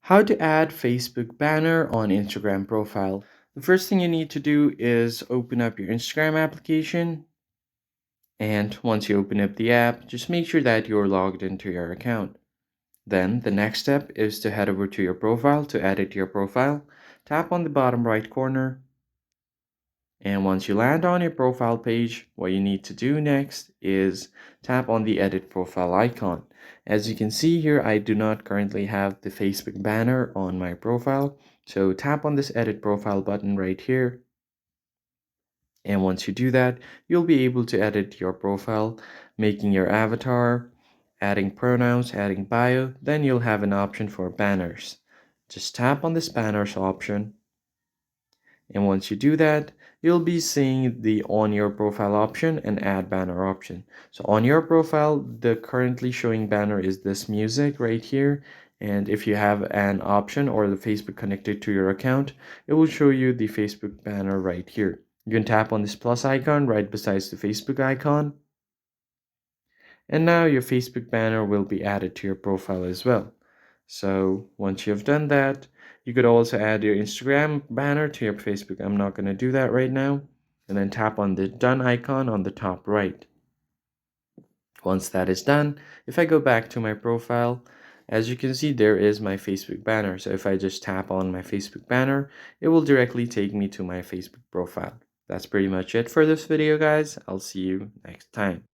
How to add Facebook banner on Instagram profile. The first thing you need to do is open up your Instagram application. And once you open up the app, just make sure that you're logged into your account. Then the next step is to head over to your profile to edit your profile. Tap on the bottom right corner. And once you land on your profile page, what you need to do next is tap on the edit profile icon. As you can see here, I do not currently have the Facebook banner on my profile. So tap on this edit profile button right here. And once you do that, you'll be able to edit your profile, making your avatar, adding pronouns, adding bio. Then you'll have an option for banners. Just tap on this banners option. And once you do that, you'll be seeing the on your profile option and add banner option. So on your profile, the currently showing banner is this music right here. And if you have an option or the Facebook connected to your account, it will show you the Facebook banner right here. You can tap on this plus icon right besides the Facebook icon. And now your Facebook banner will be added to your profile as well. So once you've done that, you could also add your Instagram banner to your Facebook. I'm not going to do that right now. And then tap on the done icon on the top right. Once that is done, if I go back to my profile, as you can see, there is my Facebook banner. So if I just tap on my Facebook banner, it will directly take me to my Facebook profile. That's pretty much it for this video, guys. I'll see you next time.